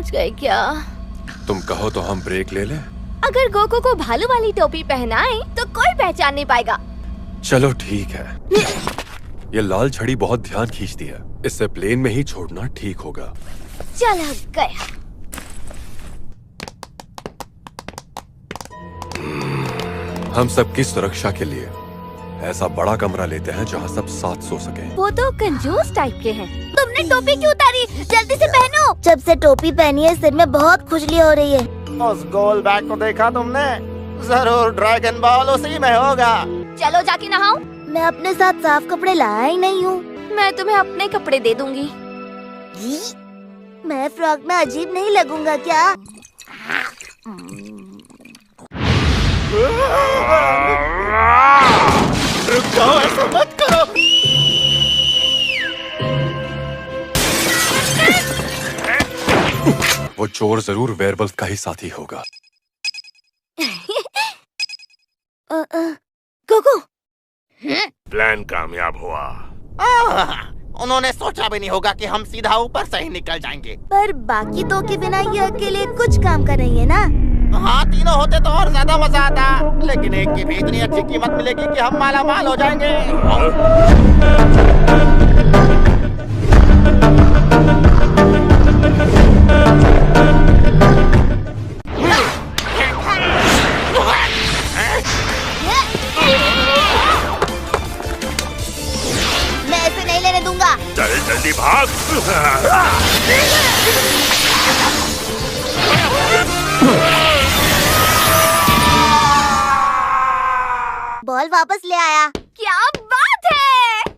पहुंच गए क्या? तुम कहो तो हम ब्रेक ले लें? अगर गोको को भालू वाली टोपी पहनाएं तो कोई पहचान नहीं पाएगा। चलो ठीक है। ये लाल छड़ी बहुत ध्यान खींचती है, इससे प्लेन में ही छोड़ना ठीक होगा। चला गया। हम सबकी सुरक्षा के लिए ऐसा बड़ा कमरा लेते हैं जहाँ सब साथ सो सके। वो तो कंजूस टाइप के हैं। तुमने टोपी क्यों उतारी? जल्दी से पहनो। जब से टोपी पहनी है सिर में बहुत खुजली हो रही है। उस गोल बैग को देखा तुमने? जरूर ड्रैगन बॉल उसी में होगा। चलो जाके नहाओ। मैं अपने साथ साफ कपड़े लाया ही नहीं हूँ। मैं तुम्हें अपने कपड़े दे दूंगी। मैं फ्रॉक में अजीब नहीं लगूंगा क्या? रुक जाओ, ऐसा मत करो। वो चोर जरूर वेयरवुल्फ का ही साथी होगा। गोको, प्लान कामयाब हुआ। उन्होंने सोचा भी नहीं होगा कि हम सीधा ऊपर से ही निकल जाएंगे। पर बाकी दो के बिना ये अकेले कुछ काम कर रही है ना? हाँ, तीनों होते तो और ज्यादा मजा आता, लेकिन एक की भी इतनी अच्छी कीमत मिलेगी कि हम माला माल हो जाएंगे। मैं ऐसे नहीं लेने दूंगा। चल जल्दी भाग। बॉल वापस ले आया। क्या बात है!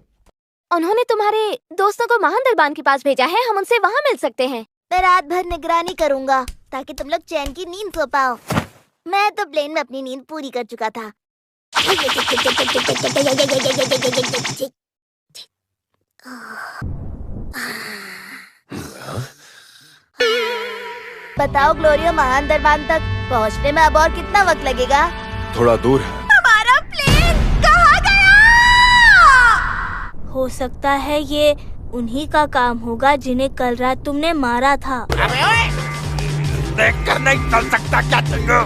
उन्होंने तुम्हारे दोस्तों को महान दरबान के पास भेजा है, हम उनसे वहाँ मिल सकते हैं। मैं रात भर निगरानी करूंगा ताकि तुम लोग चैन की नींद सो पाओ। मैं तो प्लेन में अपनी नींद पूरी कर चुका था। बताओ ग्लोरियो, महान दरबान तक पहुंचने में अब और कितना वक्त लगेगा? थोड़ा दूर है। हमारा प्लेन कहाँ गया? हो सकता है ये उन्हीं का काम होगा जिन्हें कल रात तुमने मारा था। अबे ओए! देखकर नहीं चल सकता क्या चिंगू?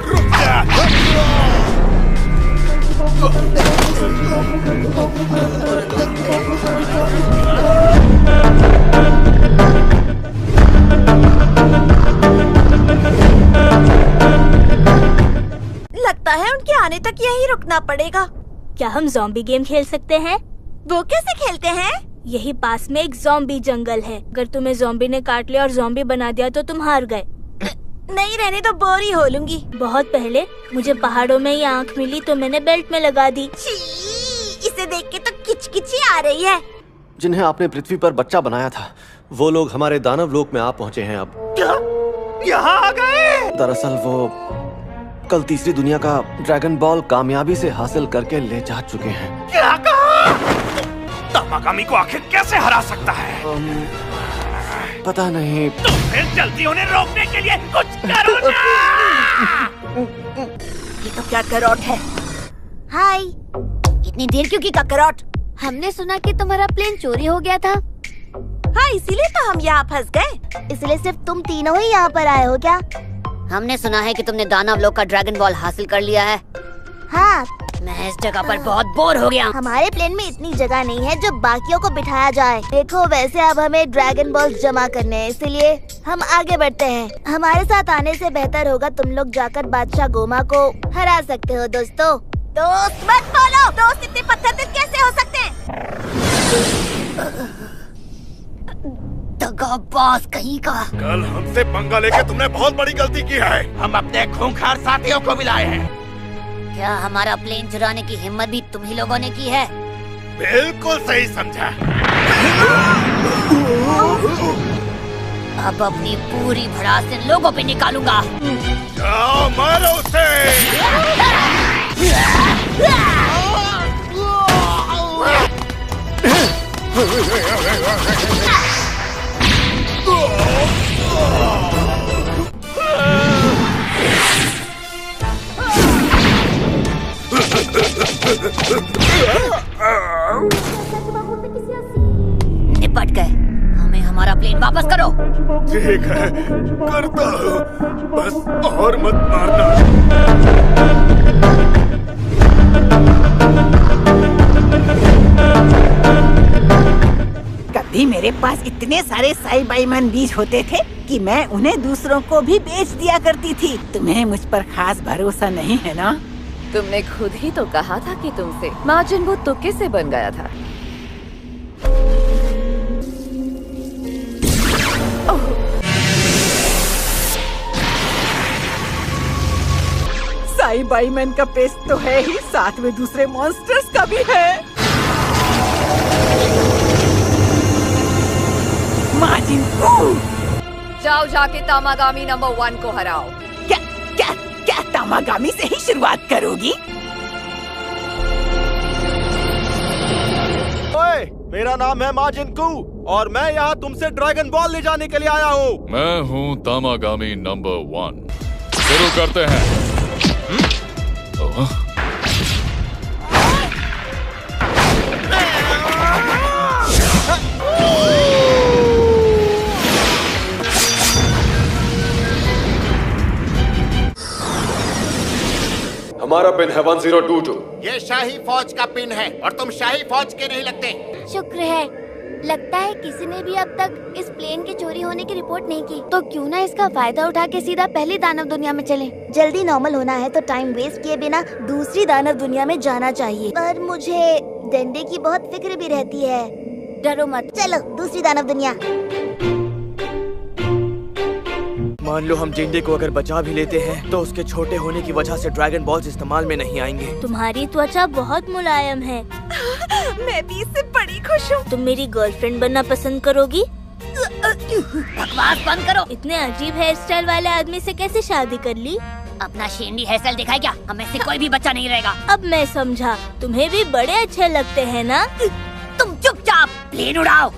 रुक जा! लगता है उनके आने तक यहीं रुकना पड़ेगा। क्या हम ज़ॉम्बी गेम खेल सकते हैं? वो कैसे खेलते हैं? यही पास में एक ज़ॉम्बी जंगल है। अगर तुम्हें ज़ॉम्बी ने काट लिया और ज़ॉम्बी बना दिया तो तुम हार गए। नहीं रहने तो बोर ही हो लूंगी। बहुत पहले मुझे पहाड़ों में ये आँख मिली तो मैंने बेल्ट में लगा दी। छी, इसे देख के तो किचकिची आ रही है। जिन्हें आपने पृथ्वी पर बच्चा बनाया था, वो लोग हमारे दानव लोक में आ पहुँचे हैं अब। क्या? यहाँ आ गए? दरअसल वो कल तीसरी दुनिया का ड्रैगन बॉल कामयाबी से हासिल करके ले जा चुके हैं। क्या कहा? तमाकामी को आखिर कैसे हरा सकता है? पता नहीं। तो फिर जल्दी उन्हें रोकने के लिए कुछ करो ना! ये तो क्या करोट है? हाय, इतनी देर क्यों की ककरोट? हमने सुना कि तुम्हारा प्लेन चोरी हो गया था। हाँ, इसीलिए तो हम यहाँ फंस गए। इसलिए सिर्फ तुम तीनों ही यहाँ पर आए हो क्या? हमने सुना है कि तुमने दानव लोक का ड्रैगन बॉल हासिल कर लिया है। हाँ, मैं इस जगह पर बहुत बोर हो गया। हमारे प्लेन में इतनी जगह नहीं है जो बाकियों को बिठाया जाए। देखो, वैसे अब हमें ड्रैगन बॉल्स जमा करने हैं, इसलिए हम आगे बढ़ते हैं। हमारे साथ आने से बेहतर होगा तुम लोग जाकर बादशाह गोमा को हरा सकते हो। दोस्तों, दोस्त मत बोलो। दोस्त इतने पत्थर कैसे हो सकते हैं? दगाबाज कहीं का। कल हमसे पंगा लेके तुमने बहुत बड़ी गलती की है। हम अपने खूंखार साथियों को भी लाए हैं। क्या हमारा प्लेन चुराने की हिम्मत भी तुम ही लोगों ने की है? बिल्कुल सही समझा। अब अपनी पूरी भड़ास इन लोगों पे निकालूंगा। जाओ मारो उसे। वापस करो। ठीक है, करता हूँ। बस और मत मारना। कभी मेरे पास इतने सारे साइबाइमन बीज होते थे कि मैं उन्हें दूसरों को भी बेच दिया करती थी। तुम्हें मुझ पर खास भरोसा नहीं है ना? तुमने खुद ही तो कहा था कि तुमसे मार्जिन वो तुक्के से बन गया था। साइबाइमन का पेस्ट तो है ही, साथ में दूसरे मॉन्स्टर्स का भी है। मार्जिन जाओ जाके तामागामी नंबर 1 को हराओ। क्या क्या क्या तामागामी से ही शुरुआत करोगी? ओए, मेरा नाम है मार्जिन कू और मैं यहाँ तुमसे ड्रैगन बॉल ले जाने के लिए आया हूँ। मैं हूँ तामागामी नंबर 1। शुरू करते हैं। हमारा पिन है 1022। ये शाही फौज का पिन है और तुम शाही फौज के नहीं लगते। शुक्र है, लगता है किसी ने भी अब तक इस प्लेन के चोरी होने की रिपोर्ट नहीं की। तो क्यों ना इसका फायदा उठा के सीधा पहली दानव दुनिया में चले। जल्दी नॉर्मल होना है तो टाइम वेस्ट किए बिना दूसरी दानव दुनिया में जाना चाहिए। पर मुझे डंडे की बहुत फिक्र भी रहती है। डरो मत, चलो दूसरी दानव दुनिया। मान लो हम जेंडे को अगर बचा भी लेते हैं तो उसके छोटे होने की वजह से ड्रैगन बॉल्स इस्तेमाल में नहीं आएंगे। तुम्हारी त्वचा बहुत मुलायम है। मैं भी इससे बड़ी खुश हूँ। तुम मेरी गर्लफ्रेंड बनना पसंद करोगी? बकवास बंद करो। इतने अजीब हेयर स्टाइल वाले आदमी से कैसे शादी कर ली? अपना शेंडी हेयर स्टाइल दिखाए क्या? हमें से कोई भी बच्चा नहीं रहेगा। अब मैं समझा, तुम्हें भी बड़े अच्छे लगते हैं ना? तुम चुपचाप प्लेन उड़ाओ।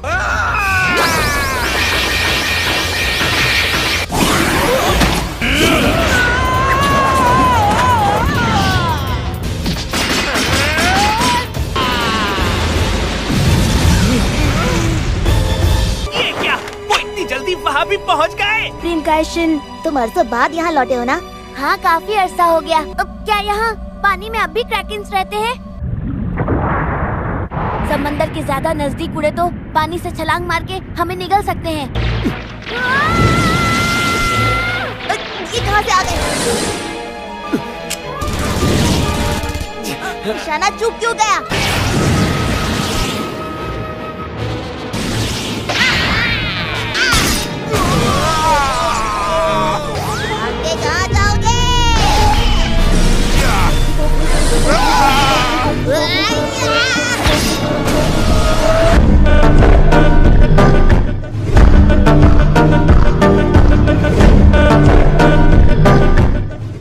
ये क्या? वो इतनी जल्दी वहाँ भी पहुँच गए? प्रियंकाशन, तुम अरसों बाद यहाँ लौटे हो ना? हाँ, काफी अरसा हो गया। अब क्या यहाँ पानी में अब भी क्रैकेंस रहते हैं? समंदर के ज्यादा नजदीक उड़े तो पानी से छलांग मार के हमें निगल सकते हैं। ये कहाँ से आ गए? निशाना चूक क्यों गया? आगे कहाँ जाओगे?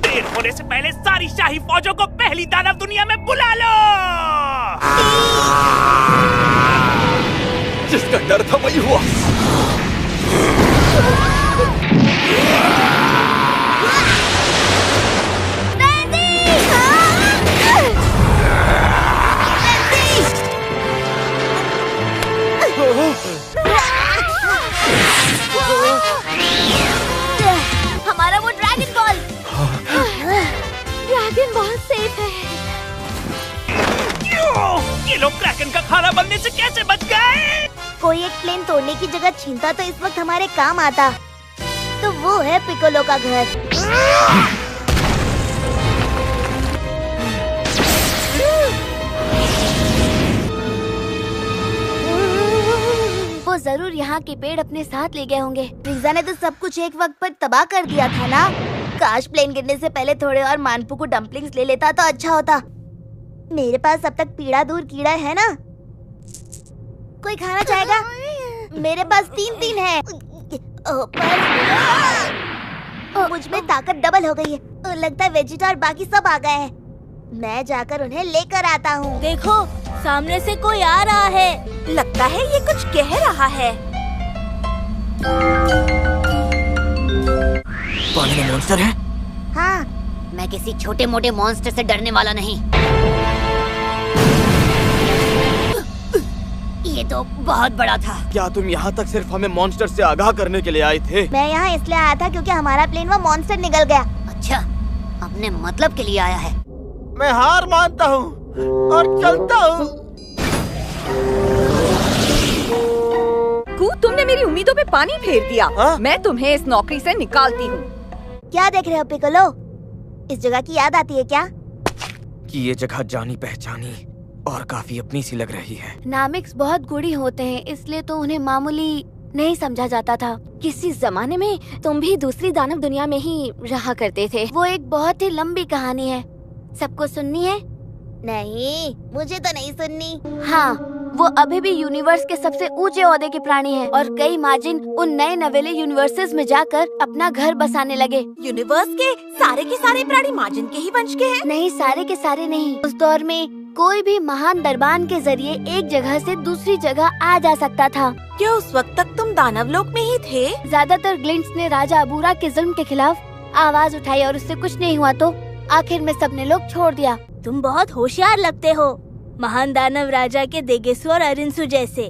देर होने से पहले सारी शाही फौजों को पहली दानव दुनिया में बुला लो। जिसका डर था वही हुआ। हमारा वो dragon ball. Dragon ball safe है। ये लोग क्रैकन का खाना बनने से कैसे बच गए? कोई एक प्लेन तोड़ने की जगह छीनता तो इस वक्त हमारे काम आता। तो वो है पिकोलो का घर। वो जरूर यहाँ के पेड़ अपने साथ ले गए होंगे। रिज़ा ने तो सब कुछ एक वक्त पर तबाह कर दिया था ना। काश प्लेन गिरने से पहले थोड़े और मानपू को डम्पलिंग्स ले लेता तो अच्छा होता। मेरे पास अब तक पीड़ा दूर कीड़ा है ना। कोई खाना चाहेगा? मेरे पास 3 है। पर मुझ में ताकत डबल हो गई है। लगता है वेजिटा और बाकी सब आ गए हैं। मैं जाकर उन्हें लेकर आता हूँ। देखो, सामने से कोई आ रहा है। लगता है ये कुछ कह रहा है। पानी में मॉन्स्टर है? हाँ। मैं किसी छोटे मोटे मॉन्स्टर से डरने वाला नहीं। ये तो बहुत बड़ा था। क्या तुम यहाँ तक सिर्फ हमें मॉन्स्टर से आगाह करने के लिए आए थे? मैं यहाँ इसलिए आया था क्योंकि हमारा प्लेन वो मॉन्स्टर निकल गया। अच्छा, अपने मतलब के लिए आया है। मैं हार मानता हूँ और चलता हूँ। तुमने मेरी उम्मीदों पे पानी फेर दिया। मैं तुम्हें इस नौकरी से निकालती हूँ। क्या देख रहे हो पिकोलो? इस जगह की याद आती है क्या? कि ये जगह जानी पहचानी और काफी अपनी सी लग रही है। नामिक्स बहुत गुड़ी होते हैं, इसलिए तो उन्हें मामूली नहीं समझा जाता था। किसी जमाने में तुम भी दूसरी दानव दुनिया में ही रहा करते थे। वो एक बहुत ही लंबी कहानी है। सबको सुननी है? नहीं, मुझे तो नहीं सुननी। हाँ, वो अभी भी यूनिवर्स के सबसे ऊंचे ओहदे के प्राणी हैं और कई माजिन उन नए नवेले यूनिवर्सेस में जाकर अपना घर बसाने लगे। यूनिवर्स के सारे प्राणी माजिन के ही वंश के हैं? नहीं, सारे के सारे नहीं। उस दौर में कोई भी महान दरबान के जरिए एक जगह से दूसरी जगह आ जा सकता था। क्या उस वक्त तक तुम दानव लोक में ही थे? ज्यादातर ग्लिंट्स ने राजा अबूरा के जुल्म के खिलाफ आवाज उठाई और उससे कुछ नहीं हुआ तो आखिर में सबने लोग छोड़ दिया। तुम बहुत होशियार लगते हो, महान दानव राजा के देगेसु और अरिंसु जैसे।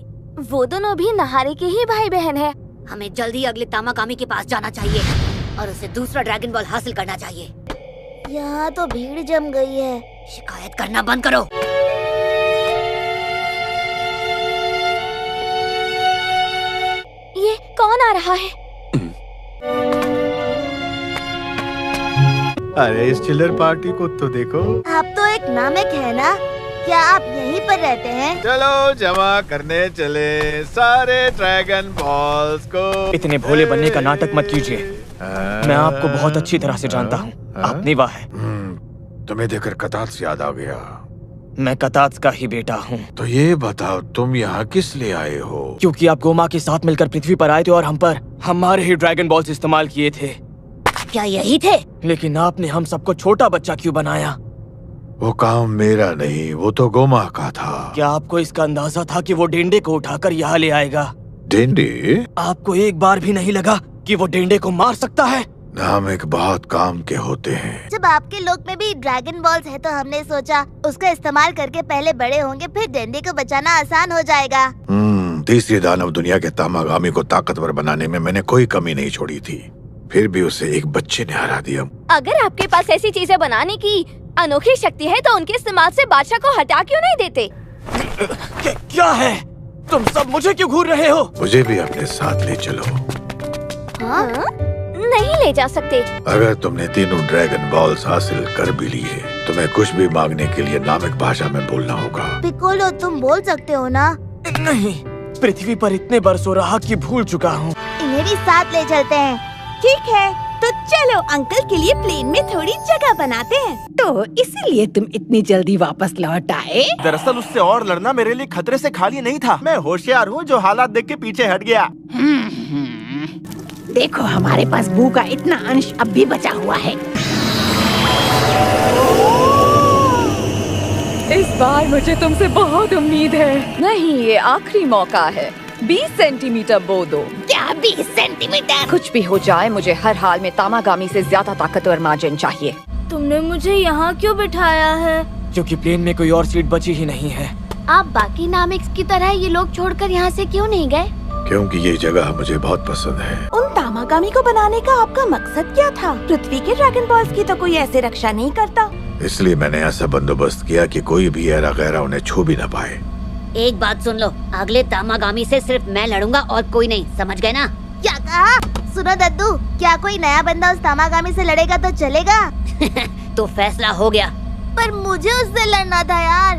वो दोनों भी नहारे के ही भाई बहन है। हमें जल्दी अगले तामाकामी के पास जाना चाहिए और उसे दूसरा ड्रैगन बॉल हासिल करना चाहिए। यहाँ तो भीड़ जम गई है। शिकायत करना बंद करो। ये कौन आ रहा है? अरे इस चिल्लर पार्टी को तो देखो। आप तो एक नामिक है ना? क्या आप यहीं पर रहते हैं? चलो जमा करने चले सारे ड्रैगन बॉल्स को। इतने भोले बनने का नाटक मत कीजिए। मैं आपको बहुत अच्छी तरह से जानता हूँ। आप निवा है। तुम्हें देखकर कतात्स याद आ गया। मैं कतात्स का ही बेटा हूँ। तो ये बताओ तुम यहाँ किस लिए आए हो? क्योंकि आप गोमा के साथ मिलकर पृथ्वी पर आए थे और हम पर हमारे ही ड्रैगन बॉल्स इस्तेमाल किए थे। क्या यही थे? लेकिन आपने हम सबको छोटा बच्चा क्यों बनाया? वो काम मेरा नहीं, वो तो गोमा का था। क्या आपको इसका अंदाजा था कि वो डेंडे को उठाकर यहाँ ले आएगा? डेंडे? आपको एक बार भी नहीं लगा कि वो डेंडे को मार सकता है? नामिक बहुत काम के होते हैं। जब आपके लोक में भी ड्रैगन बॉल्स है तो हमने सोचा उसका इस्तेमाल करके पहले बड़े होंगे, फिर डेंडे को बचाना आसान हो जाएगा। तीसरी दानव दुनिया के तामागामी को ताकतवर बनाने में मैंने कोई कमी नहीं छोड़ी थी, फिर भी उसे एक बच्चे ने हरा दिया। अगर आपके पास ऐसी चीजें बनाने की अनोखी शक्ति है तो उनके इस्तेमाल से बादशाह को हटा क्यों नहीं देते? क्या है? तुम सब मुझे क्यों घूर रहे हो? मुझे भी अपने साथ ले चलो। हाँ? नहीं ले जा सकते। अगर तुमने तीनों ड्रैगन बॉल्स हासिल कर भी लिए, तुम्हें कुछ भी मांगने के लिए नामिक भाषा में बोलना होगा। पिकोलो, तुम बोल सकते हो ना? नहीं, पृथ्वी पर इतने बरसों रहा कि भूल चुका हूँ। इन्हें भी साथ ले चलते हैं। ठीक है, तो चलो अंकल के लिए प्लेन में थोड़ी जगह बनाते हैं। तो इसीलिए तुम इतनी जल्दी वापस लौट आए? दरअसल उससे और लड़ना मेरे लिए खतरे से खाली नहीं था। मैं होशियार हूँ जो हालात देख के पीछे हट गया। देखो हमारे पास बू का इतना अंश अब भी बचा हुआ है। इस बार मुझे तुमसे बहुत उम्मीद है। नहीं, ये आखिरी मौका है। 20 सेंटीमीटर बो दो। क्या 20 सेंटीमीटर? कुछ भी हो जाए, मुझे हर हाल में तामागामी से ज्यादा ताकतवर मार्जिन चाहिए। तुमने मुझे यहाँ क्यों बिठाया है? क्योंकि प्लेन में कोई और सीट बची ही नहीं है। आप बाकी नामिक्स की तरह ये लोग छोड़कर यहाँ से क्यों नहीं गए? क्योंकि ये जगह मुझे बहुत पसंद है। उन तामागामी को बनाने का आपका मकसद क्या था? पृथ्वी के ड्रैगन बॉल्स की तो कोई ऐसे रक्षा नहीं करता। इसलिए मैंने ऐसा बंदोबस्त किया कि कोई भी ऐरा गैरा उन्हें छू भी न पाए। एक बात सुन लो, अगले तामागामी से सिर्फ मैं लड़ूंगा और कोई नहीं, समझ गए ना? क्या कहा? सुनो दद्दू, क्या कोई नया बंदा उस तामागामी से लड़ेगा तो चलेगा? तो फैसला हो गया। पर मुझे उससे लड़ना था यार।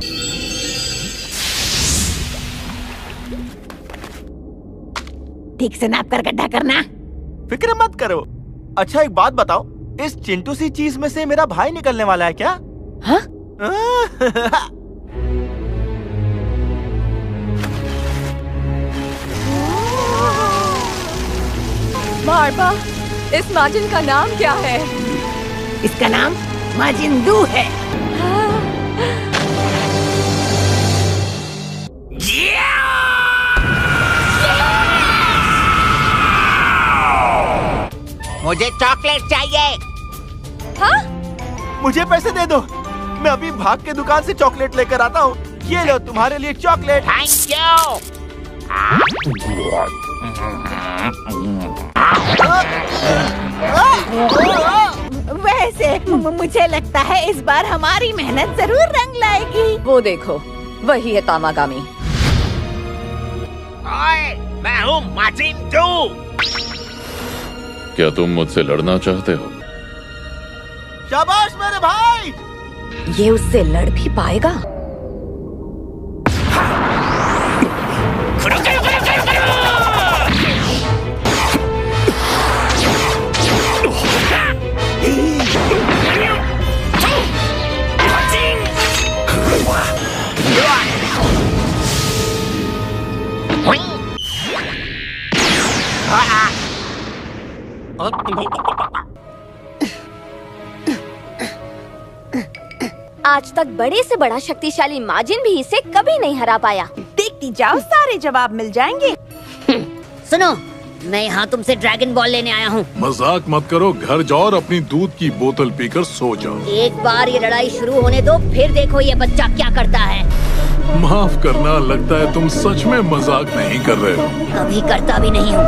ठीक से नाप कर गड्ढा करना। फिक्र मत करो। अच्छा एक बात बताओ, इस चिंटू सी चीज में से मेरा भाई निकलने वाला है क्या? हाँ? मार्बा, इस माजिन का नाम क्या है? इसका नाम माजिंदू है। मुझे चॉकलेट चाहिए। हाँ? मुझे पैसे दे दो, मैं अभी भाग के दुकान से चॉकलेट लेकर आता हूँ। ये लो तुम्हारे लिए चॉकलेट। Thank you. वैसे मुझे लगता है इस बार हमारी मेहनत जरूर रंग लाएगी। वो देखो, वही है तामागामी। मैं हूँ माजिन 2। क्या तुम मुझसे लड़ना चाहते हो? शाबाश मेरे भाई। ये उससे लड़ भी पाएगा? आज तक बड़े से बड़ा शक्तिशाली माजिन भी इसे कभी नहीं हरा पाया। देखती जाओ, सारे जवाब मिल जाएंगे। सुनो, मैं यहाँ तुमसे ड्रैगन बॉल लेने आया हूँ। मजाक मत करो, घर जाओ और अपनी दूध की बोतल पीकर सो जाओ। एक बार ये लड़ाई शुरू होने दो, फिर देखो ये बच्चा क्या करता है। माफ करना, लगता है तुम सच में मजाक नहीं कर रहे हो। कभी करता भी नहीं हूँ।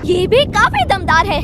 ये भी काफी दमदार है।